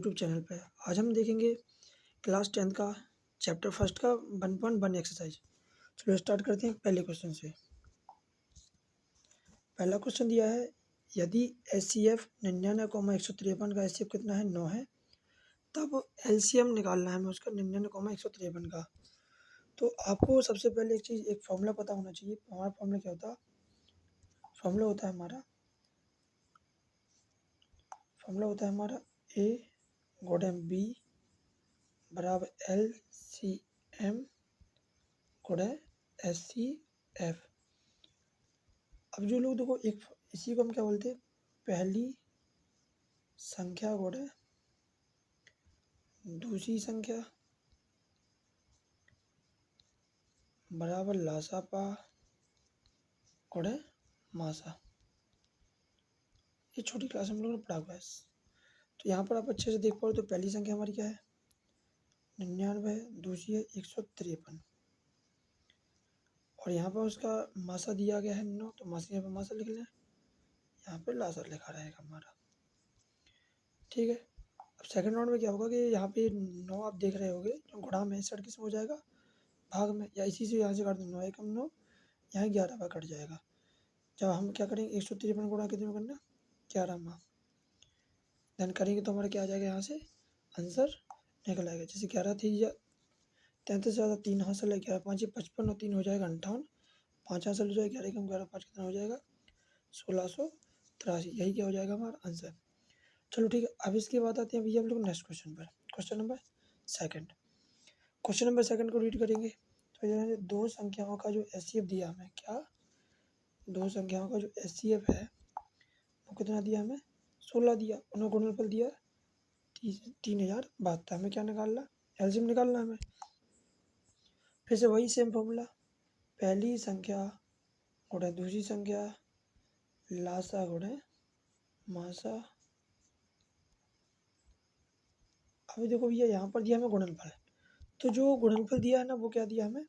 YouTube channel पे। आज हम देखेंगे क्लास 10th का चैप्टर फर्स्ट का 1.1 एक्सरसाइज। चलो स्टार्ट करते हैं पहले क्वेश्चन से। पहला क्वेश्चन दिया है, यदि HCF 99,153 का HCF कितना है 9 है, तब LCM निकालना है हमें उसका 99,153 का। तो आपको सबसे पहले एक फॉर्मूला पता होना चाहिए। हमारा फॉर्मूला क्या होता है? फॉर्मूला होता है हमारा A गुणा B बराबर LCM गुणा HCF। अब जो लोग देखो, एक इसी को हम क्या बोलते हैं, पहली संख्या गुणा दूसरी संख्या बराबर लासापा गुणा मासा। ये छोटी क्लास में हम लोगों ने पढ़ा हुआ है। तो यहाँ पर आप अच्छे से देख पाओ तो पहली संख्या हमारी क्या है 99, दूसरी है 153 और यहाँ पर उसका मासा दिया गया है 9, तो मासा यहाँ पर मासा लिख लें, यहाँ पर लासा लिखा रहेगा हमारा। ठीक है। अब सेकंड राउंड में क्या होगा कि यहाँ पे 9 आप देख रहे होगे, जो गुणा में इस किस में हो जाएगा भाग में, या इसी से यहाँ से काट दें 9 एकम 9, यहाँ 11 बार कट जाएगा। जब हम क्या करेंगे 153 गुणा कितने में करना 11 में, देन करेंगे तो हमारा क्या आ जाएगा, यहाँ से आंसर निकल आएगा। जैसे 11 थी या 33 से ज़्यादा 3 हासिल है, 11 5 55 और 3 हो जाएगा 58, 5 हासिल हो जाएगा 11 कम 11 5 कितना हो जाएगा 1683। यही क्या हो जाएगा हमारा आंसर। चलो ठीक है। अब इसके बाद आते हैं भैया हम लोग नेक्स्ट क्वेश्चन पर। क्वेश्चन नंबर सेकंड को रीड करेंगे। तो ये दो संख्याओं का जो HCF दिया हमें, क्या दो संख्याओं का जो HCF है वो कितना दिया हमें 16 दिया, उन्होंने गुणनफल दिया 3072। हमें क्या निकालना, एलसीएम निकालना हमें। फिर से वही सेम फॉर्मूला, पहली संख्या गुणा दूसरी संख्या लासा गुणा मासा। अभी देखो भैया यहाँ पर दिया हमें गुणनफल, तो जो गुणनफल दिया है ना वो क्या दिया हमें,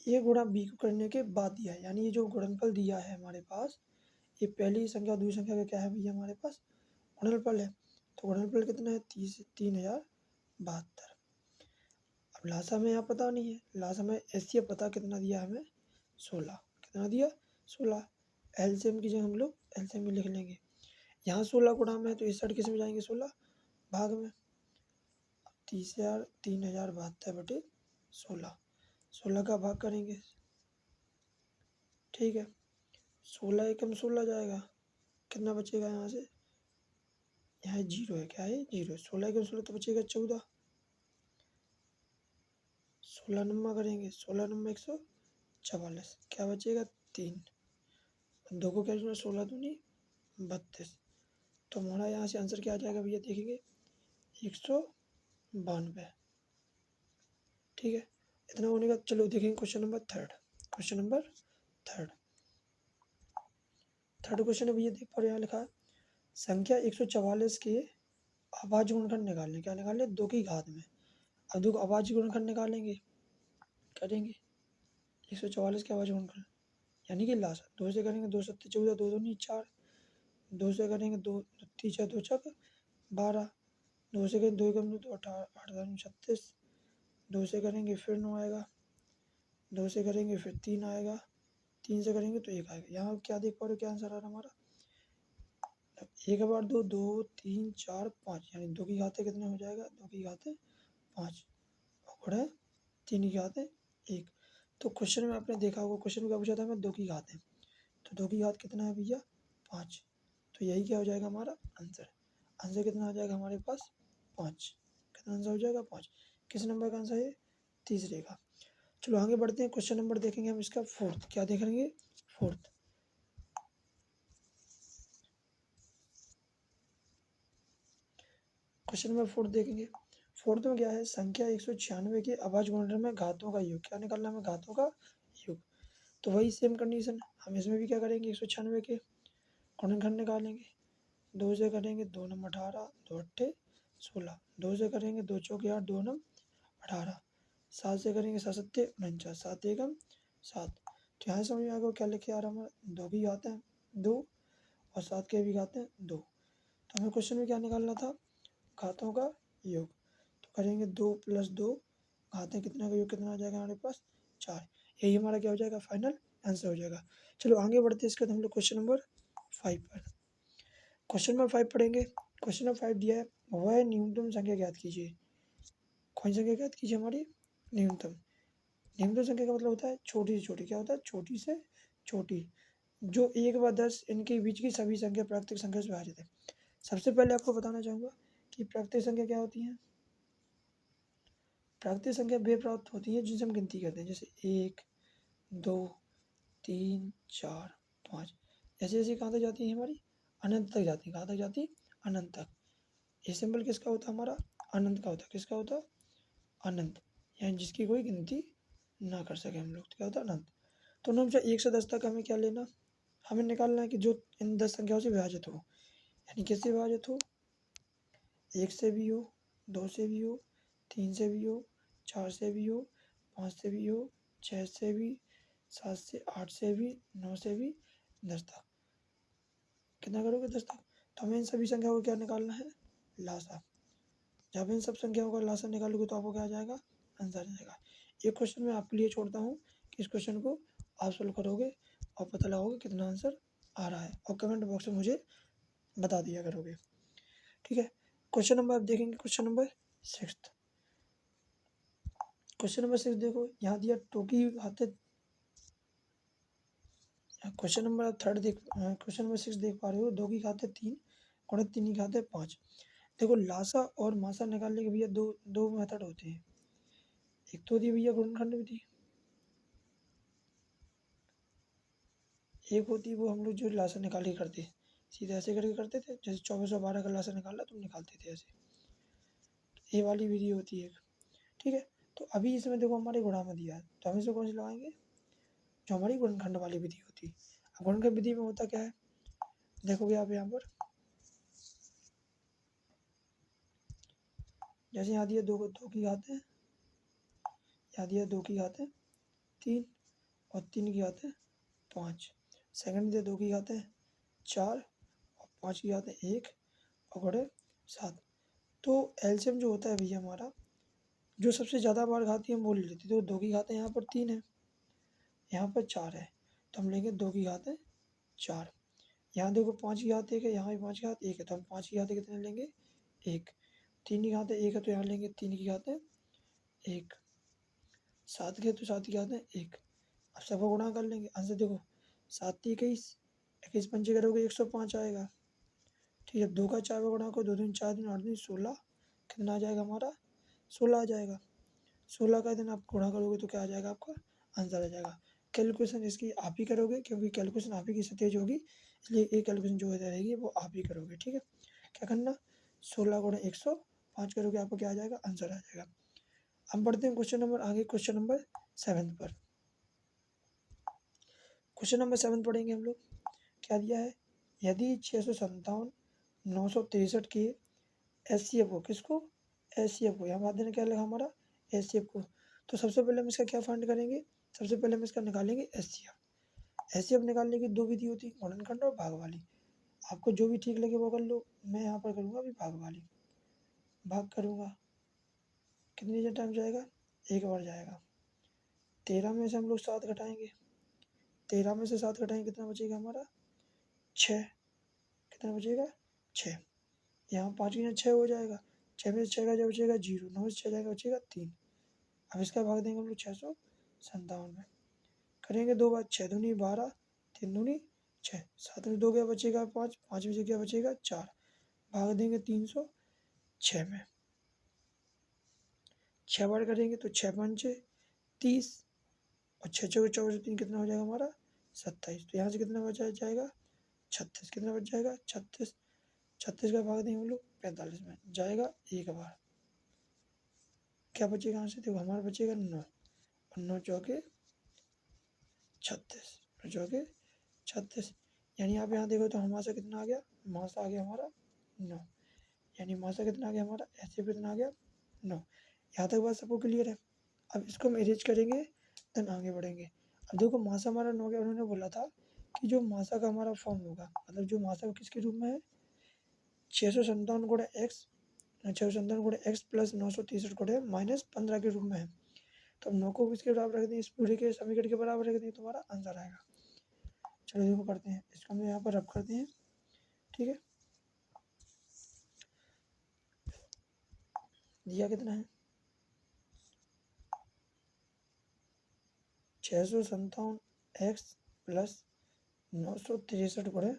ए गुणा बी को करने के बाद दिया है। यानी ये जो गुणनफल दिया है हमारे पास, ये पहली संख्या दूसरी संख्या का क्या है भैया हमारे पास गुणनफल है। तो गुणनफल कितना है 3072। अब लासा में यहाँ पता नहीं है, लासा में HCF पता कितना दिया हमें 16, कितना दिया 16। एलसीएम की जगह हम लोग एलसीएम में लिख लेंगे। यहाँ 16 गुणा में है तो इस साइड किस में जाएंगे 16 भाग में। 3072 बटे 16, 16 का भाग करेंगे। ठीक है, 16 एकम 16 जाएगा, कितना बचेगा यहाँ से, यहाँ जीरो है, क्या है जीरो। 16 एकम 16 तो बचेगा 14, 16 नम्मा करेंगे, 16 नम्मा 144, क्या बचेगा 3। दो को क्या 16 दूनी 32। तो हमारा यहाँ से आंसर क्या आ जाएगा भैया, देखेंगे 192। ठीक है, इतना होने का। चलो देखेंगे question number third. Third question है भैया, देख पा रहे यहाँ लिखा है, संख्या 144 के अभाज्य गुणनखंड निकालने, क्या निकालने, 2 की घात में। अब देखो अभाज्य गुणनखंड निकालेंगे, करेंगे 144 के अभाज्य गुणनखंड यानी कि लासा, 2 से करेंगे 2 सत्ते 14, 2 दूनी 4, 2 से करेंगे 2 तीन 2 छक 12, 2 से करेंगे 2 कम 2 18 8 36, 2 से करेंगे फिर 9 आएगा, 2 से करेंगे फिर 3 आएगा, 3 से करेंगे तो 1 आएगा। यहाँ क्या देख पा रहे हो, क्या आंसर आ रहा है हमारा, 1 बार 2 2 3 4 5, यानी 2 की घात कितना हो जाएगा, 2 की घात 5 और 3 की घात 1। तो क्वेश्चन में आपने देखा होगा, क्वेश्चन में क्या पूछा था हमें, 2 की घात है, तो 2 की घात कितना है भैया 5। तो यही क्या हो जाएगा हमारा आंसर। आंसर कितना आ जाएगा हमारे पास 5। कितना आंसर हो जाएगा 5। किस नंबर का आंसर है, तीसरे का। चलो आगे बढ़ते हैं, क्वेश्चन नंबर देखेंगे हम इसका फोर्थ। क्या देखेंगे, फोर्थ। क्वेश्चन नंबर फोर्थ देखेंगे। फोर्थ में क्या है, संख्या 196 के अभाज्य गुणनखंड में घातों का योग, क्या निकालना है हमें, घातों का योग। तो वही सेम कंडीशन हम इसमें भी क्या करेंगे, 196 के गुणनखंड निकालेंगे। 2 से करेंगे 2 नम 18, 2 अट्ठे 16, 2 से करेंगे 2 चौके 8, 2 नम 18, 7 से करेंगे 7 सत्ते 49, 7 एकम 7। तो यहाँ समझ में आ गया क्या लिखे आ रहा है हमारा, 2 की घातें 2 और 7 के भी घातें 2। तो हमें क्वेश्चन में क्या निकालना था, घातों का योग। तो करेंगे 2 + 2 घातें कितना का योग कितना आ जाएगा हमारे पास 4। यही हमारा क्या हो जाएगा फाइनल आंसर हो जाएगा। चलो आगे बढ़ते हैं इसके बाद हम लोग क्वेश्चन नंबर 5 पर। क्वेश्चन नंबर 5 पढ़ेंगे। क्वेश्चन नंबर 5 दिया है वह न्यूनतम संख्या ज्ञात कीजिए। कौन सी संख्या ज्ञात कीजिए हमारी न्यूनतम। न्यूनतम संख्या का मतलब होता है छोटी से छोटी। क्या होता है छोटी से छोटी जो 1 व 10 इनके बीच की सभी संख्या प्राकृतिक संख्या से विभाजित है। सबसे पहले आपको बताना चाहूँगा कि प्राकृतिक संख्या क्या होती है। प्राकृतिक संख्या वे प्राप्त होती है जिनसे हम गिनती करते हैं, जैसे 1 2 3 4 5 ऐसे ऐसे कहाँ तक जाती है हमारी अनंत तक जाती है। कहाँ तक जाती अनंत तक। ये सिंबल किसका होता है हमारा अनंत का होता है। किसका होता अनंत यानी जिसकी कोई गिनती ना कर सके हम लोग। तो क्या होता है अनंत। तो हमेशा 1 से 10 तक हमें क्या लेना हमें निकालना है कि जो इन 10 संख्याओं से विभाजित हो। यानी किससे विभाजित हो 1 से भी हो 2 से भी हो 3 से भी हो 4 से भी हो 5 से भी हो 6 से भी 7 से 8 से भी 9 से भी 10 तक। कितना करोगे 10 तक। तो हमें इन सभी संख्याओं को क्या निकालना है लासा। जब इन सब संख्याओं का लासा निकालोगे तो आपको क्या आ जाएगा आंसर आ जाएगा। एक क्वेश्चन मैं आपके लिए छोड़ता हूँ कि इस क्वेश्चन को आप सोल्व करोगे और पता लगाओगे कितना आंसर आ रहा है और कमेंट बॉक्स में मुझे बता दिया करोगे। ठीक है। क्वेश्चन नंबर आप देखेंगे क्वेश्चन नंबर 6। क्वेश्चन नंबर 6 देखो यहाँ दिया टोकी हाथे। क्वेश्चन नंबर 3 देख क्वेश्चन नंबर 6 देख पा रहे हो 2 की घात 3 और 3 की घात 5। देखो लासा और मासा निकालने के भैया दो मेथड होते हैं। एक तो होती है भैया गुणनखंड विधि। एक होती है वो हम लोग जो लासा निकाल के करते हैं सीधे ऐसे करके करते थे जैसे 2412 का लासा निकाला तुम निकालते थे ऐसे। ये वाली विधि होती है। ठीक है। तो अभी इसमें देखो हमारे गुणा में दिया है तो हम इसमें कौन सी लगाएंगे जो हमारी गुणनखंड वाली विधि होती है। गुणनखंड विधि में होता क्या है देखोगे आप यहाँ पर जैसे यहाँ दिया दो की घात है यहाँ दिया 2 की घात 3 और 3 की घात 5। सेकंड दिया 2 की घात 4 और 5 की घात 1 और घोड़े 7। तो एलसीएम जो होता है भैया हमारा जो सबसे ज़्यादा बार घाती है हम वो ले लेते। तो 2 की घात यहाँ पर 3 है यहाँ पर 4 है तो हम लेंगे 2 की घात 4। यहाँ देखो 5 की घात 1 है यहाँ भी 5 की घात 1 है तो हम 5 की घात कितने लेंगे 1। 3 की घात 1 है तो यहाँ लेंगे 3 की घात 1। 7 की है तो 7 की घात 1। अब सबको गुणा कर लेंगे आंसर देखो 7 × 21 21 पंचे करोगे 105 आएगा। ठीक है। 2 का 4 का गुणा करो 2 दूनी 4 दूनी 8 दूनी 16 कितना आ जाएगा हमारा 16 आ जाएगा। 16 का दिन आप गुणा करोगे तो क्या आ जाएगा आपका आंसर आ जाएगा। कैलकुलेशन इसकी आप ही करोगे क्योंकि कैलकुलेशन आप ही की तेज होगी इसलिए ये कैलकुलेशन जो रहेगी वो आप ही करोगे। ठीक है। क्या करना 16 गुणा 105 करोगे आपको क्या आ जाएगा आंसर आ जाएगा। हम बढ़ते हैं क्वेश्चन नंबर आगे क्वेश्चन नंबर 7 पर। क्वेश्चन नंबर 7 पढ़ेंगे हम लोग। क्या दिया है यदि 657 963 के एचसीएफ को किसको एचसीएफ को यहाँ बात देने क्या लगा हमारा एचसीएफ को। तो सबसे पहले हम इसका क्या फाइंड करेंगे सबसे पहले हम इसका निकालेंगे एचसीएफ। एचसीएफ निकालने की दो विधि होती है गुणनखंड और भाग वाली। आपको जो भी ठीक लगे वो कर लो। मैं यहाँ पर करूँगा अभी भाग वाली। भाग करूँगा कितनी टाइम जाएगा एक बार जाएगा। 13 में से हम लोग 7 घटाएंगे 13 में से 7 घटाएंगे कितना बचेगा हमारा 6। कितना बचेगा 6। यहाँ 5 की 6 हो जाएगा 6 में से 6 का जो बचेगा 0 9 में से 6 जाएगा बचेगा 3। अब इसका भाग देंगे हम लोग 657 में करेंगे 2 बार 6 दूनी 12 3 दूनी 6 7 में 2 क्या बचेगा 5 5 में से क्या बचेगा 4 भाग देंगे 306 में 6 बार करेंगे तो 6 पंचे 30 और 6 चौके 24 3 कितना हो जाएगा हमारा 27। तो यहाँ से कितना बचा जाएगा 36। कितना बच जाएगा 36। 36 का भाग देंगे हम लोग 45 में जाएगा एक बार क्या बचेगा यहाँ से देखो हमारा बचेगा 9 और 9 चौके 36 9 चौके 36 यानी आप यहाँ देखो तो हमारा कितना आ गया मासा आ गया हमारा 9। यानी मासा कितना आ गया हमारा ऐसे कितना आ गया 9। यहाँ तक बात सबको क्लियर है। अब इसको हम अरेंज करेंगे देन आगे बढ़ेंगे। अब देखो मासा हमारा 9 गया उन्होंने बोला था कि जो मासा का हमारा फॉर्म होगा मतलब जो मासा किसके रूप में है 657 गुणा x 6 सौ 57 गुणे x प्लस 963 गुणे -15 के रूप में है। तो 9 को इसके बराबर रख दें, इस पूरे के समीकरण के बराबर रख दें, तुम्हारा आंसर आएगा। चलो देखो करते हैं, इसको हम यहाँ पर रब करते हैं। ठीक है, दिया कितना है 657 x प्लस 963 गुणे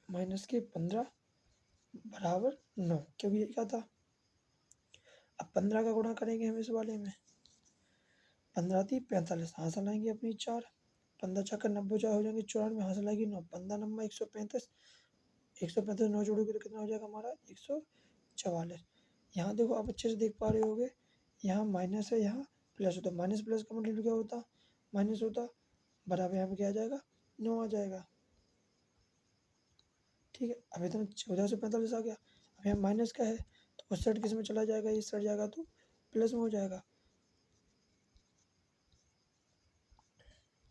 -15 बराबर 9, क्योंकि ये क्या था। अब 15 का गुणा करेंगे हम इस वाले में, 15 थी 45, हासिल आएंगे अपनी 4, 15 छक्का 90 4 हो जाएंगे 94, हासिल आएगी 9, 15 नंबर 135, 135 9 जोड़ोगे तो कितना हो जाएगा हमारा 144। यहाँ देखो आप अच्छे से देख पा रहे होगे, यहाँ माइनस है, यहाँ प्लस होता, माइनस प्लस का मतलब क्या होता, माइनस होता, बराबर यहाँ पे क्या आ जाएगा 9 आ जाएगा। ठीक है, अभी तो 1445 आ गया। अब यहाँ माइनस का है तो उस साइड किस में चला जाएगा, इस साइड जाएगा तो प्लस में हो जाएगा।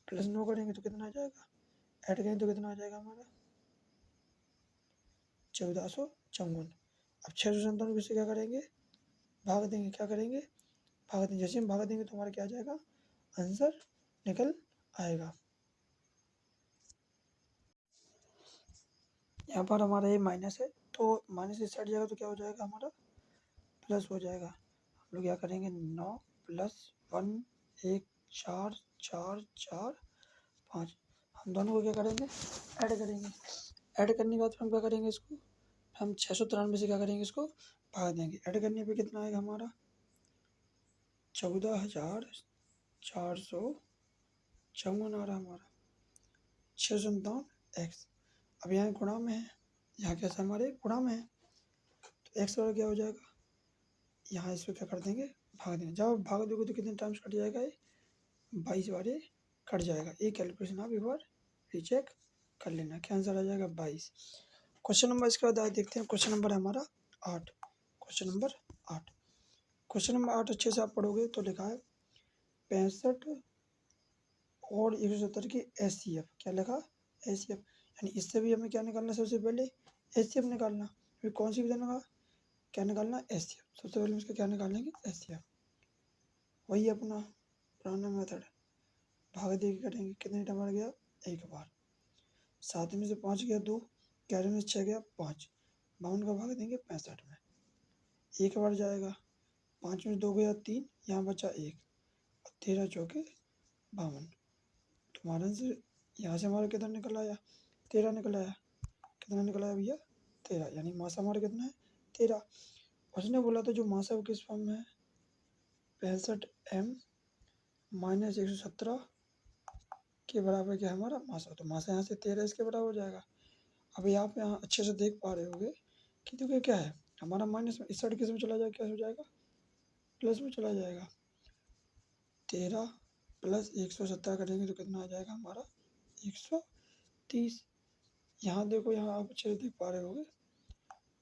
प्लस 9 करेंगे तो कितना आ जाएगा, ऐड करेंगे तो कितना आ जाएगा हमारा 1454। अब 657 से क्या करेंगे, भाग देंगे, क्या करेंगे भाग देंगे, जैसे हम भाग देंगे तो हमारा क्या आ जाएगा आंसर निकल आएगा। यहाँ पर हमारा ये माइनस है तो माइनस इस साइड जाएगा तो क्या हो जाएगा हमारा प्लस हो जाएगा। हम लोग क्या करेंगे 9 प्लस 1 1 4 4 4 5, हम दोनों को क्या करेंगे ऐड करेंगे। ऐड करने के बाद हम क्या करेंगे, इसको हम 693 से क्या करेंगे, इसको भाग देंगे। ऐड करने पे कितना आएगा हमारा 14,454 आ रहा हमारा 657 एक्स। अब यहाँ गुणा में है, यहाँ कैसे हमारे गुणा में है तो एक्स वाला क्या हो जाएगा, यहाँ इसको क्या कर देंगे भाग देंगे। जब भाग दोगे तो कितने टाइम्स कट जाएगा, ये 22 बारे कट जाएगा। एक कैलकुलेशन आप एक बार रीचेक कर लेना, क्या आंसर आ जाएगा 22। क्वेश्चन नंबर इसके बाद देखते हैं, क्वेश्चन नंबर है हमारा 8। क्वेश्चन नंबर 8, क्वेश्चन नंबर 8 अच्छे से आप पढ़ोगे तो लिखा है 65 और 170 की एचसीएफ। क्या लिखा एचसीएफ, यानी इससे भी हमें क्या निकालना, सबसे पहले एचसीएफ निकालना। फिर कौन सी विधि निकाल क्या निकालना एचसीएफ, सबसे पहले इसका क्या निकालेंगे एचसीएफ, वही अपना पुराना मेथड, भाग दे के करेंगे। कितने टाइम बढ़ गया एक बार, 7 में से 5 गया 2, 11 में से 6 गया 5, 52 का भाग देंगे 65 में, एक बार जाएगा, 5 में 2 गया 3, यहाँ बचा 1, 13 चौके 52। तुम्हारा आंसर यहाँ से हमारा कितना निकल आया 13 निकल आया। कितना निकल आया भैया 13, यानी मासा हमारा कितना है 13। उसने बोला था जो मासा वो किस फॉर्म में है 65m माइनस 117 के बराबर क्या है हमारा मासा, तो मासा यहाँ से 13 इसके बराबर हो जाएगा। अब आप यहाँ अच्छे से देख पा रहे होगे कि देखिए क्या है हमारा माइनस में, इस साइड किस में चला जाएगा, क्या हो जाएगा प्लस में चला जाएगा। 13 प्लस 117 करेंगे तो कितना आ जाएगा हमारा 130। यहाँ देखो, यहाँ आप अच्छे से देख पा रहे होगे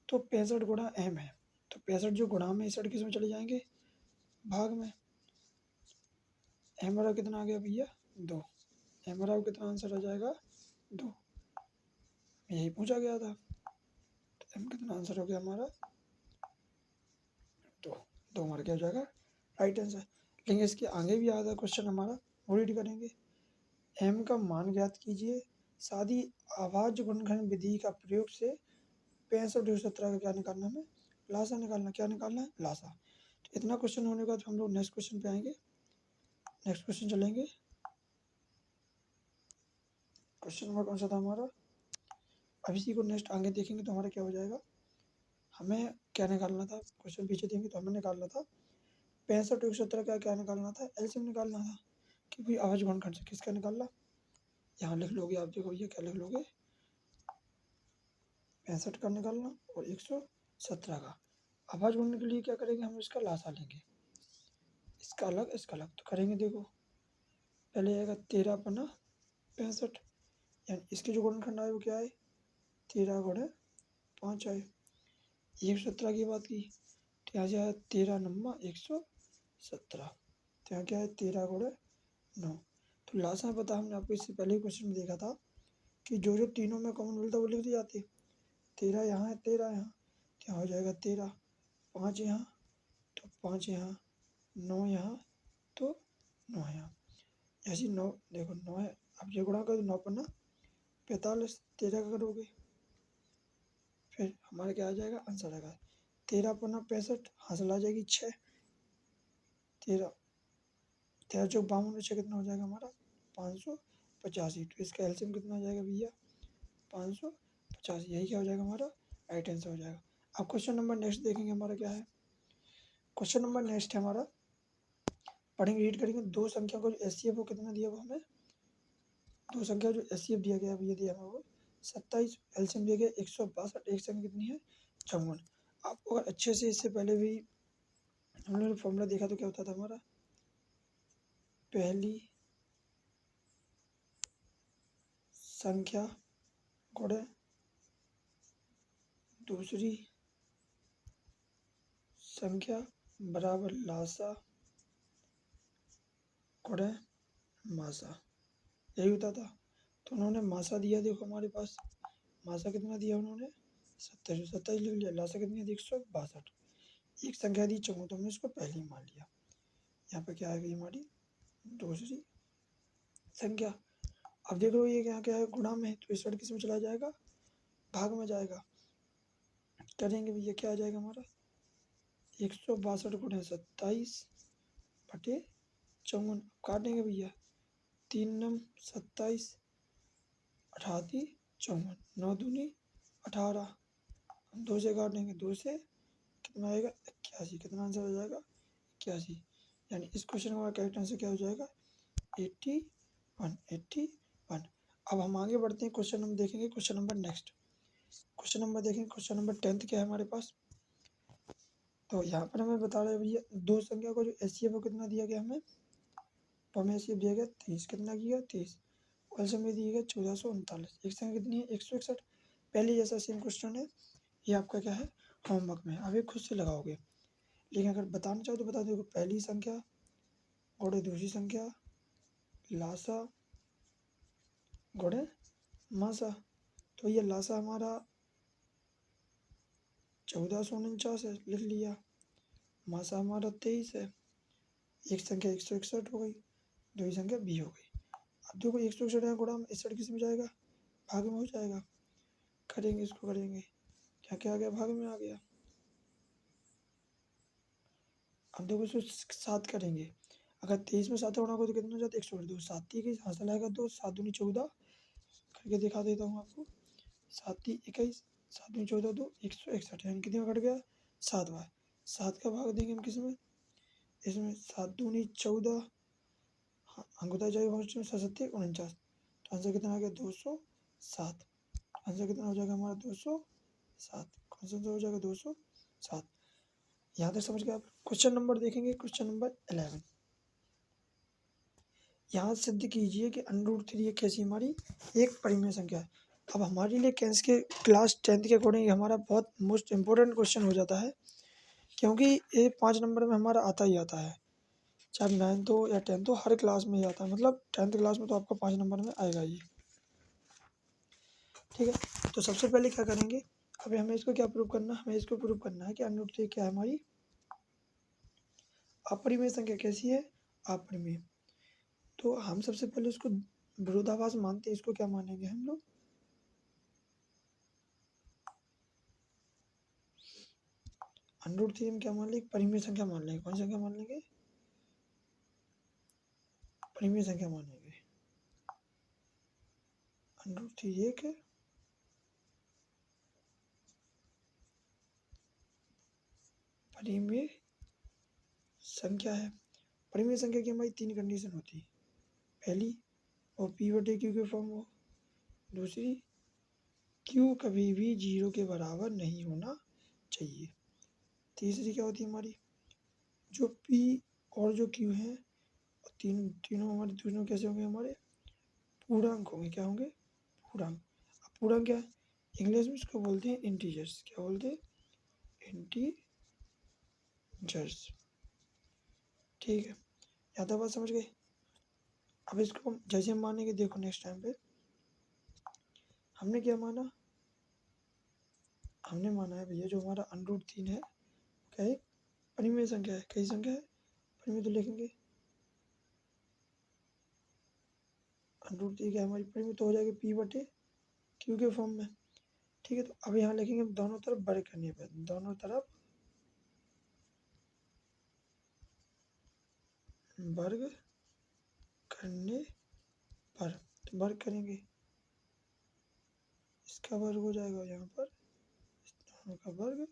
तो 65 गुणा m है, तो 65 जो गुणा में इस साइड किस में चले जाएंगे भाग में। m बराबर कितना आ गया भैया 2, m बराबर कितना आंसर आ जाएगा 2, यही पूछा गया था। तो m कितना आंसर हो गया हमारा 2, 2 हमारा क्या हो जाएगा राइट आंसर। लेकिन इसके आगे भी आया था क्वेश्चन हमारा, वो रीड करेंगे। m का मान ज्ञात कीजिए, सादी आवाज गुणनखंड विधि का प्रयोग से 65 का क्या निकालना, हमें लासा निकालना। क्या निकालना है लासा। तो इतना क्वेश्चन होने के बाद हम लोग नेक्स्ट क्वेश्चन पे आएंगे। नेक्स्ट क्वेश्चन चलेंगे, क्वेश्चन नंबर कौन सा था हमारा, अब इसी को नेक्स्ट आगे देखेंगे तो हमारा क्या हो जाएगा, हमें क्या निकालना था, क्वेश्चन पीछे देंगे तो हमें निकालना था 65 117 का क्या निकालना था एलसीएम निकालना था, क्योंकि आवाज गुणनखंड से किसका निकालना, यहाँ लिख लोगे आप, देखो ये क्या लिख लोगे 65 का निकालना और 117 का। आवाज गुणने के लिए क्या करेंगे, हम इसका लासा लेंगे, इसका अलग इसका अलग तो करेंगे। देखो पहले आएगा 13 पन्ना 65, यानी इसके जो गुणनखंड आए वो क्या है 13 गुणे 5 आए। 117 की बात की तो यहाँ से आया 13 नंबर 117, तो यहाँ क्या है 13 गुणे 9। तो लास्ट में पता, हमने आपको इससे पहले क्वेश्चन में देखा था कि जो तीनों में कॉमन मिलता है वो लिख दी जाती है। 13 यहाँ है 13 यहाँ, तो यहाँ हो जाएगा 13, 5 यहाँ तो 5 यहाँ, 9 यहाँ तो 9 यहाँ, ऐसी 9 देखो 9 है। अब ये गुणा करो 9 पन्ना 45, 13 का करोगे फिर हमारा क्या आ जाएगा, आंसर आएगा 13 पन्ना 65, हासिल आ जाएगी 6, 13 13 चौक 52, 6 कितना हो जाएगा हमारा 585। तो इसका एलसीएम कितना हो जाएगा भैया 585, यही क्या हो जाएगा हमारा राइट आंसर हो जाएगा। अब क्वेश्चन नंबर नेक्स्ट देखेंगे हमारा क्या है। क्वेश्चन नंबर नेक्स्ट है हमारा, पढ़ेंगे रीड करेंगे। दो संख्या को जो एचसीएफ वो कितना दिया हुआ हमें, दो संख्या जो एचसीएफ दिया गया है ये दिया हमें वो 27, एलसीएम दिया गया 162, एक संख्या कितनी है 54। आपको अगर अच्छे से इससे पहले भी हम लोगों ने फॉर्मूला देखा तो क्या होता था हमारा, पहली संख्या गुणे दूसरी संख्या बराबर लासा गुणे मासा, यही होता था। तो उन्होंने मासा दिया, देखो हमारे पास मासा कितना दिया उन्होंने 27, 27 लिख लिया, लासा कितनी दी 162, एक संख्या दी 54 तो हमने इसको पहले ही मान लिया। यहाँ पे क्या आ गई हमारी दूसरी संख्या। अब देख लो ये क्या क्या है गुणा में, तो इस वर्ड किस में चला जाएगा, भाग में जाएगा। करेंगे भैया क्या आ जाएगा हमारा 162 गुणे 27 बटे 54, काटेंगे भैया 3 नम 27, 88 54, 9 दूनी 18, हम 2 से काटेंगे 2 से कितना आएगा 81, कितना आंसर हो जाएगा 81। यानी इस क्वेश्चन का करेक्ट आंसर क्या हो जाएगा 81, 81। अब हम आगे बढ़ते हैं, क्वेश्चन नंबर देखेंगे, question number next question number देखेंगे। क्वेश्चन नंबर 10 क्या है हमारे पास, तो यहाँ पर हमें बता रहे हैं भैया दो संख्या को जो एचसीएफ वो कितना दिया गया हमें, तो हमें एचसीएफ दिया गया 30, कितना किया 30, ऑल्सो में दिया गया 1439, एक संख्या कितनी है 161। पहले जैसा सेम क्वेश्चन है, ये आपका क्या है होमवर्क में, आप ये खुद से लगाओगे, लेकिन अगर बताना चाहो तो बता दो। पहली संख्या गुणे दूसरी संख्या लासा गुणे मासा, तो ये लासा हमारा 1449 है, लिख लिया, मासा हमारा 23 है, एक संख्या 161 हो गई, दो ही संख्या बी हो गई। अब देखो 161 है गुणा 61 किस में जाएगा, भाग में हो जाएगा। करेंगे इसको, करेंगे क्या क्या आ गया, भाग में आ गया। अब देखो इसको 7 करेंगे, अगर 23 में 7 गुणा होगा तो कितना हो जाता है 162, दो 7 की हासिल आएगा 2, 7 दूनी 14, करके दिखा देता हूँ आपको, 7 21, 7 दूनी 14 2 161, यानी कितने में कट गया 7 बार। 7 का भाग देंगे हम किस में, इसमें 7 दूनी 14, अंगूठा जाएगा फर्स्ट में 7 49, तो आंसर कितना आ गया 207। आंसर कितना हो जाएगा हमारा 207, कौन सा आंसर हो जाएगा 207। यहाँ तक समझ गए आप। क्वेश्चन नंबर देखेंगे, क्वेश्चन नंबर 11, यहाँ सिद्ध कीजिए कि √3 एक कैसी हमारी एक परिमेय संख्या है। अब हमारे लिए कैंस के क्लास 10th के अकॉर्डिंग हमारा बहुत मोस्ट इम्पोर्टेंट क्वेश्चन हो जाता है, क्योंकि ये 5 नंबर में हमारा आता ही आता है, चाहे 9th हो या 10th हो, हर क्लास में ही आता है, मतलब 10th क्लास में तो आपका 5 नंबर में आएगा ये, ठीक है। तो सबसे पहले क्या करेंगे, अभी हमें इसको क्या प्रूव करना है, हमें इसको प्रूव करना है कि √3 क्या है हमारी अपरिमेय संख्या, कैसी है अपरिमेय। तो हम सबसे पहले उसको विरोधाभास मानते हैं, इसको क्या मानेंगे हम लोग, √3 हम क्या मान लेंगे, परिमेय संख्या मान लेंगे। कौन सी संख्या मान लेंगे, परिमेय संख्या मानेंगे। √3 एक परिमेय संख्या है। परिमेय संख्या की हमारी 3 कंडीशन होती है, पहली वो P/Q के फॉर्म हो, दूसरी Q कभी भी 0 के बराबर नहीं होना चाहिए, तीसरी क्या होती है हमारी जो P और जो Q है तीनों हमारे तीनों कैसे होंगे, हमारे पूर्णांक होंगे। क्या होंगे, पूर्णांक। अब पूर्णांक क्या है, इंग्लिश में इसको बोलते हैं इंटीजर्स, क्या बोलते हैं इंटीजर्स, ठीक है। यहाँ तक बात समझ गए। अब इसको जैसे हम मानेंगे, देखो नेक्स्ट टाइम पे हमने क्या माना, हमने माना है भैया जो हमारा √3 है क्या है, परिमेय संख्या है, कई संख्या है, परिमेय तो लिखेंगे √3 क्या हमारी परिमेय तो हो जाएगी P/Q के फॉर्म में। ठीक है, तो अब यहाँ लिखेंगे दोनों तरफ वर्ग करने पर, दोनों तरफ वर्ग करने पर, तो वर्ग करेंगे, इसका वर्ग हो जाएगा यहाँ पर, दोनों का वर्ग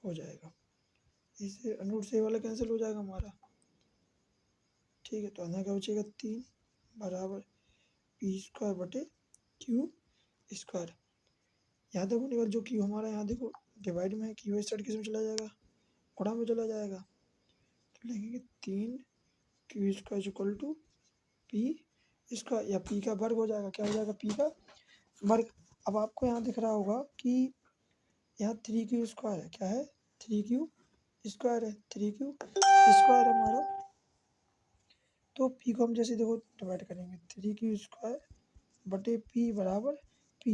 हो जाएगा, इससे √3 वाला कैंसिल हो जाएगा हमारा। ठीक है, तो अंदर क्या बचेगा 3 बराबर P²/Q²। यहाँ देखो निकल, जो Q हमारा यहाँ देखो डिवाइड में है, Q इस साइड किस में चला जाएगा, गुणा में चला जाएगा, तो लिखेंगे 3Q² P² या P का वर्ग हो जाएगा, क्या हो जाएगा P का वर्ग। अब आपको यहाँ दिख रहा होगा कि यहाँ 3Q² है, क्या है 3Q² है, 3Q² है हमारा, तो P को हम जैसे देखो डिवाइड करेंगे 3Q²/P बराबर P।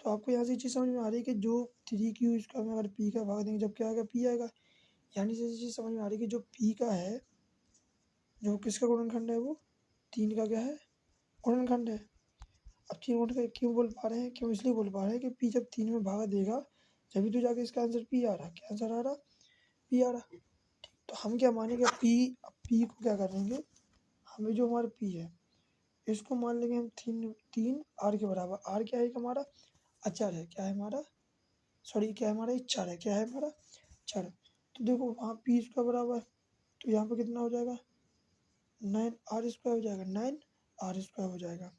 तो आपको यहाँ से चीज़ समझ में आ रही है कि जो 3Q² में अगर P का भाग देंगे जब क्या आएगा P आएगा, यानी से चीज़ समझ में आ रही है कि जो P का है, जो किसका गुणनखंड है, वो 3 का क्या है गुणनखंड है। अब 3 गुण का क्यों बोल पा रहे हैं, क्यों इसलिए बोल पा रहे हैं कि P जब 3 में भाग देगा जब तो जाके इसका आंसर P आ रहा, क्या आंसर आ रहा P आ रहा। तो हम क्या मानेंगे P को क्या करेंगे, हमें जो हमारा P है इसको मान लेंगे हम 3 R के बराबर। R क्या है हमारा अचर है, क्या है हमारा सॉरी क्या है हमारा चर है, क्या है हमारा चर। तो देखो वहाँ P इसका बराबर, तो यहाँ पे कितना हो जाएगा 9R² हो जाएगा, 9R² हो जाएगा।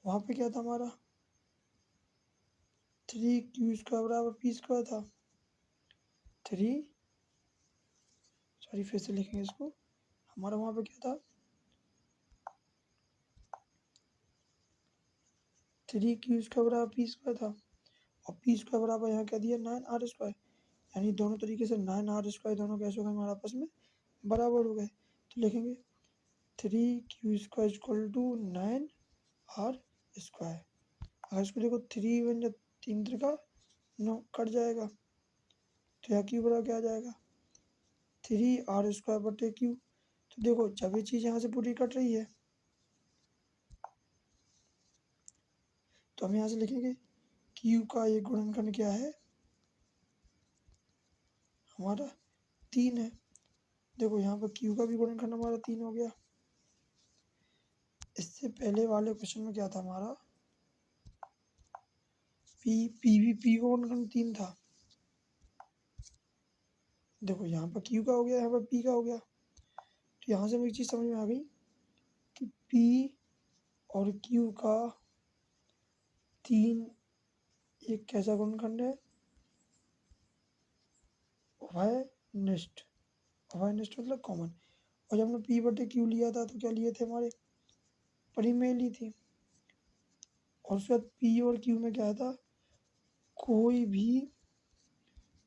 वहाँ पे क्या था हमारा 3Q² बराबर P² था, 3 सॉरी फिर से लिखेंगे इसको, हमारा वहाँ पे क्या था 3Q² बराबर P² था, और P² बराबर यहाँ क्या दिया 9R², यानी दोनों तरीके से 9R² दोनों कैसे हो गए हमारे आपस में बराबर हो गए। तो लिखेंगे 3Q² = 9R²। अगर इसको देखो 3 बन जा 3 त्रिका 9 कट जाएगा, तो यहाँ Q बराबर क्या आ जाएगा 3R²/Q। तो देखो जब ये चीज़ यहाँ से पूरी कट रही है तो हम यहाँ से लिखेंगे Q का ये गुणनखंड क्या है हमारा 3 है। देखो यहाँ पर Q का भी गुणनखंड हमारा 3 हो गया। इससे पहले वाले क्वेश्चन में क्या था हमारा P का गुणनखंड 3 था। देखो यहाँ पर Q का हो गया, यहाँ पर P का हो गया, तो यहाँ से हमें एक चीज़ समझ में आ गई कि P और Q का 3 एक कैसा गुणनखंड है उभयनिष्ठ। उभयनिष्ठ मतलब कॉमन। और जब हमने P/Q लिया था तो क्या लिए थे हमारे परिमेय ली थी, और उसके बाद P और Q में क्या था कोई भी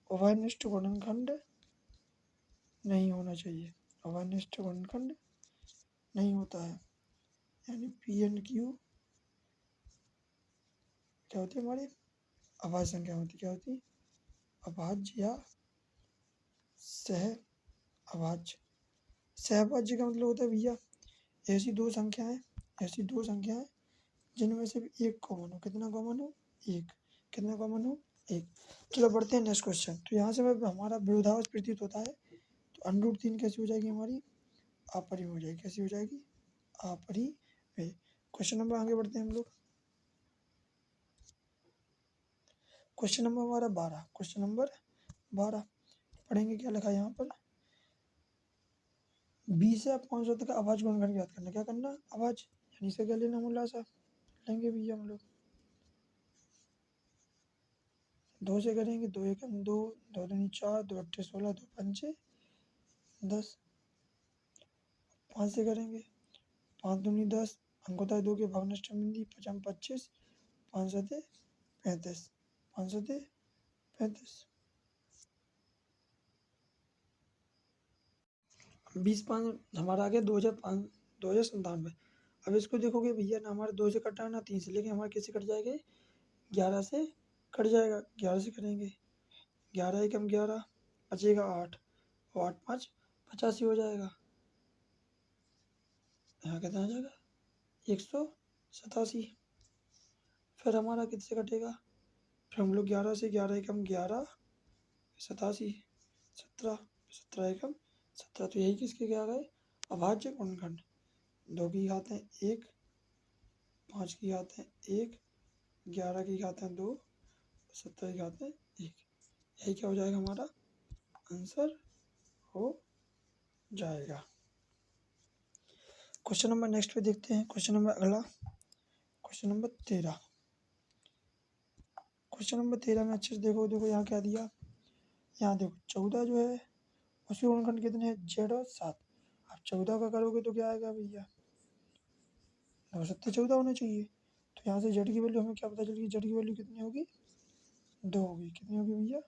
उभयनिष्ठ गुणनखंड नहीं होना चाहिए, उभयनिष्ठ गुणनखंड नहीं होता है, यानी P एंड Q क्या होती है हमारी अभाज्य संख्या होती, क्या होती अभाज्य या सह अभाज्य। सहअभाज्य का मतलब होता है भैया ऐसी दो संख्याएं जिनमें से एक कॉमन हो, कितना कॉमन हो एक, कितना कॉमन हो एक। चलो बढ़ते हैं नेक्स्ट क्वेश्चन। तो यहाँ से हमारा विरोधाभास प्रतीत होता है, तो √3 कैसी हो जाएगी हमारी अपरिमेय हो जाएगी, कैसी हो जाएगी अपरिमेय। क्वेश्चन नंबर आगे बढ़ते हैं हम लोग, क्वेश्चन नंबर हमारा 12। क्वेश्चन नंबर 12 पढ़ेंगे, क्या लिखा है यहाँ पर 20 से 500 तक अभाज्य गुणनखंड याद करना। क्या करना अभाज्य, यानी इसका क्या लेना मूलांश लेंगे भैया हम लोग 2 से करेंगे, 2 1 2, 2 दूनी 4, 2 8 16, 2 पंचे 10, 5 से करेंगे 5 दूनी 10, अंक होता है 2 के भग्नांश बिंदी 5 25, 5 सते 35, 5 सते 35, 20 5 हमारा आ गया 2,97। अब इसको देखोगे भैया ना हमारे 2 से कटा ना 3 से, लेकिन हमारे किससे कट जाएंगे 11 से कट जाएगा, 11 से करेंगे 11 एकम 11, बचेगा 8 और 8 5 85 हो जाएगा। यहाँ कितना आ जाएगा 187। फिर हमारा किससे कटेगा, फिर हम लोग 11 से 11 एकम 11 87 17 17 एकम 17। तो यही किसके क्या गए अभाज्य गुणनखंड। 2 की घात है 1, 5 की घात है 1, 11 की घात है 2, 17 की घात है 1। यही क्या हो जाएगा हमारा आंसर हो जाएगा। क्वेश्चन नंबर नेक्स्ट पे देखते हैं। क्वेश्चन नंबर अगला क्वेश्चन नंबर 13। क्वेश्चन नंबर 13 में अच्छे से देखो यहाँ क्या दिया। यहाँ देखो 14 जो है उसके गुणनखंड कितने हैं जेड और 7। आप 14 का करोगे तो क्या आएगा भैया 9 7 14 होना चाहिए। तो यहाँ से जेड की वैल्यू हमें क्या पता चलेगी, जेड की वैल्यू कितनी होगी 2 होगी। कितनी होगी भैया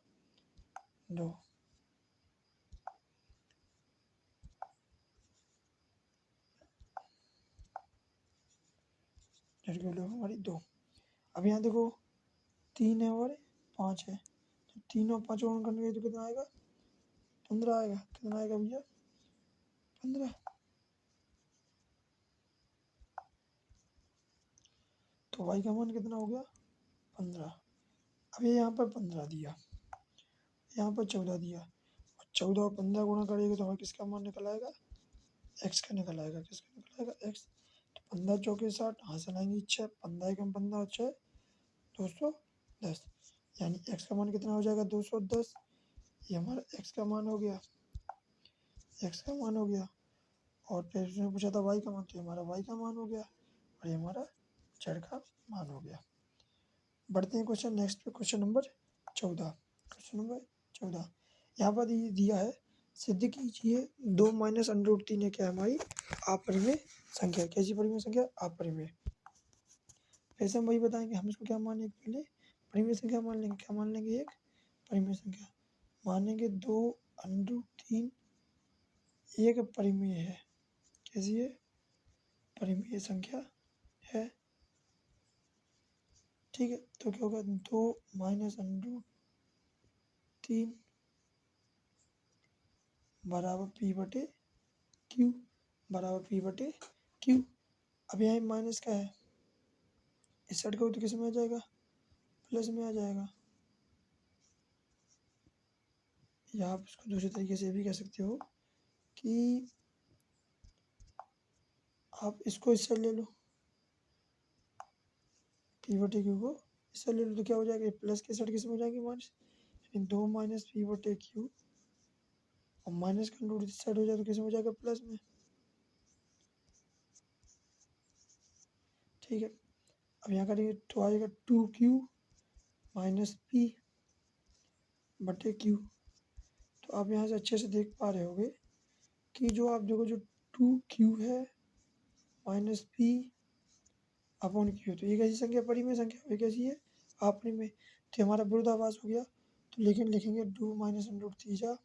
2। जेड की वैल्यू हमारी 2। अब यहाँ देखो 3 है और 5 है, तो 3 और 5 गुणन करने तो कितना आएगा 15 आएगा। कितना आएगा भैया 15। तो वाई का मान कितना हो गया 15। अब ये यहाँ पर 15 दिया, यहाँ पर 14 दिया, और 14 और 15 गुणा करेंगे तो हमें किसका मान निकल आएगा एक्स का निकल आएगा। किसका निकल आएगा एक्स। तो 15 चौके 60, हासिल आएंगी 6, 15 एकम 15 6 210। यानी एक्स का मान कितना हो जाएगा 210। ये हमारा एक्स का मान हो गया, एक्स का मान हो गया। और फिर उसने पूछा था वाई का मान, तो हमारा वाई का मान हो गया, और ये हमारा जेड का मान हो गया। बढ़ते हैं क्वेश्चन नेक्स्ट पे, क्वेश्चन नंबर 14। क्वेश्चन नंबर 14 यहाँ पर दिया है सिद्ध कीजिए 2 माइनस अंडर रूट 3 है क्या हमारी अपरिमेय संख्या। कैसी परिमेय संख्या अपरिमेय। फिर से हम वही बताएंगे, हम इसको क्या मानेंगे पहले परिमेय संख्या मान लेंगे। क्या मान लेंगे एक परिमेय संख्या मानेंगे 2 अंडर रूट 3 एक परिमेय है। कैसी है परिमेय संख्या है। ठीक है, तो क्या होगा 2 माइनस अंडर रूट 3 बराबर पी बटे क्यू, बराबर पी बटे क्यू। अब यहाँ माइनस का है, इस साइड का तो किस में आ जाएगा प्लस में आ जाएगा। या आप इसको दूसरे तरीके से भी कह सकते हो कि आप इसको इस साइड ले लो, पी बटे क्यू को इस साइड ले लो, तो क्या हो जाएगा प्लस के साइड किस में हो जाएगी माइनस, यानी 2 माइनस पी बटे क्यू, और माइनस का रूट इस साइड हो जाए तो किस में हो जाएगा प्लस में। ठीक है, अब यहाँ करेंगे तो आएगा 2q माइनस पी बटे क्यू। तो आप यहाँ से अच्छे से देख पा रहे होगे कि जो आप देखो जो 2q है माइनस पी अपॉन क्यू, तो ये कैसी संख्या परिमेय संख्या ये कैसी है अपरिमेय। तो हमारा विरोधाभास हो गया, तो लेकिन लिखेंगे 2 माइनस अंडर रूट तीजा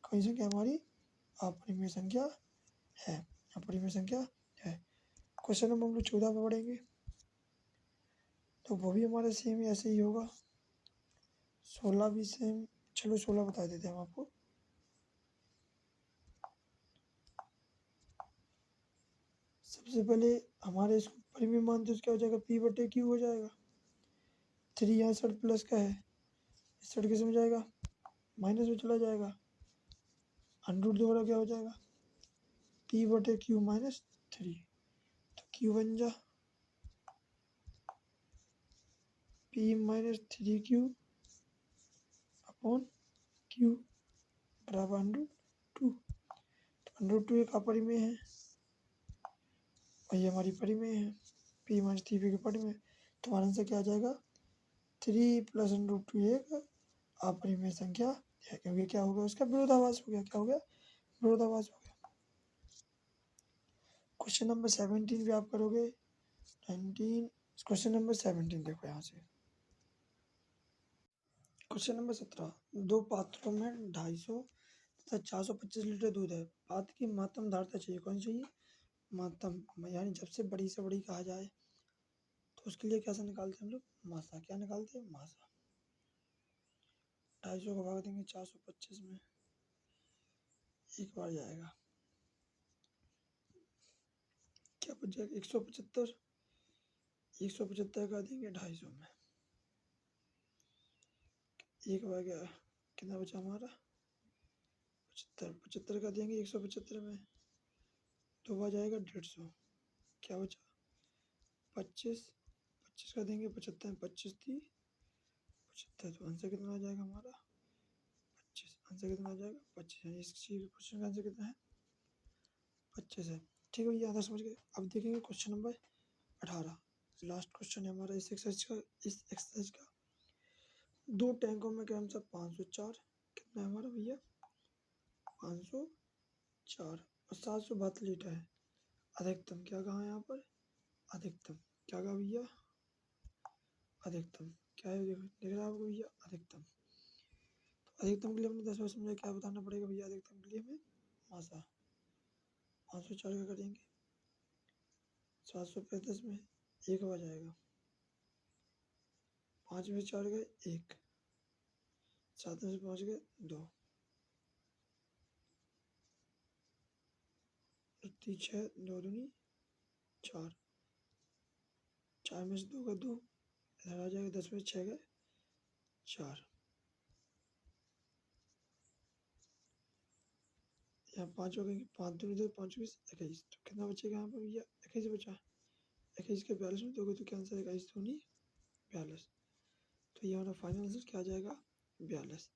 कौन संख्या हमारी अपरिमेय संख्या है, अपरिमेय संख्या है। क्वेश्चन नंबर हम लोग 14 पे पढ़ेंगे, तो वो भी हमारा सेम ऐसे ही होगा। 16 भी सेम, चलो 16 बता देते हैं हम आपको। सबसे पहले हमारे इसको परिमेय मानते हैं, क्या हो जाएगा पी बटे क्यू हो जाएगा। 3 यहाँ साइड प्लस का है, इस साइड किस में जाएगा माइनस में चला जाएगा, अंडर रूट क्या हो जाएगा पी बटे क्यू माइनस 3। तो क्यू बन जा P minus 3q upon Q बराबर अंडर 2। तो अंडर 2 एक अपरिमेय है और ये हमारी परिमेय है पी माइनस 3p की परिमेय। तो हमारा आंसर क्या आ जाएगा 3 प्लस अंडर 2 एक अपरिमेय संख्या है, क्योंकि क्या होगा उसका विरोधाभास हो गया। क्या हो गया विरोधाभास हो गया। क्वेश्चन नंबर 17 भी आप करोगे 19। क्वेश्चन नंबर 17 देखो यहाँ से, क्वेश्चन नंबर 17 दो पात्रों में 250 तथा 425 लीटर दूध है। पात्र की महत्तम धारिता चाहिए, कौन चाहिए महत्तम, यानी जब से बड़ी कहा जाए तो उसके लिए कैसे निकालते हैं हम लोग मासा। क्या निकालते हैं मासा। 250 को भाग देंगे 425 में, एक बार जाएगा, क्या बच जाएगा 175, 175 का देंगे 250 में, एक बार गया, कितना बचा हमारा 75, 75 का देंगे 175 में, दो बार जाएगा 150, क्या बचा 25, 25 का देंगे 75 में, 25 थी 75, तो आंसर कितना आ जाएगा हमारा 25, आंसर कितना आ जाएगा 25, यानी इस चीज क्वेश्चन का आंसर कितना है 25 है। ठीक है भैया, आधा समझ गए। अब देखेंगे क्वेश्चन नंबर 18, लास्ट क्वेश्चन है हमारा इस एक्सरसाइज का। दो टैंकों में क्रमशः 504, कितना है हमारा भैया 504 और 772 लीटर है। अधिकतम क्या कहा है यहाँ पर, अधिकतम क्या कहा भैया, अधिकतम क्या है, देख रहा है आपको भैया अधिकतम। तो अधिकतम के लिए हमने 10 बार समझा, क्या बताना पड़ेगा भैया अधिकतम के लिए हमें मासा, 504 का करेंगे 735 में, एक बार जाएगा, 5 में 4 गए 1, 7 में से 5 गए 2, 3 6, 2 दूनी 4, 4 में से 2 का 2, इधर आ जाएगा, 10 में 6 गए 4, यहाँ 5 हो गए, 5 दूनी 2, 5 20 21, तो कितना बचेगा यहाँ पर भैया 21 बचा, 21 के 42 में दोगे तो क्या आंसर है 21 दूनी 42, तो ये हमारा फाइनल आंसर क्या आ जाएगा 42।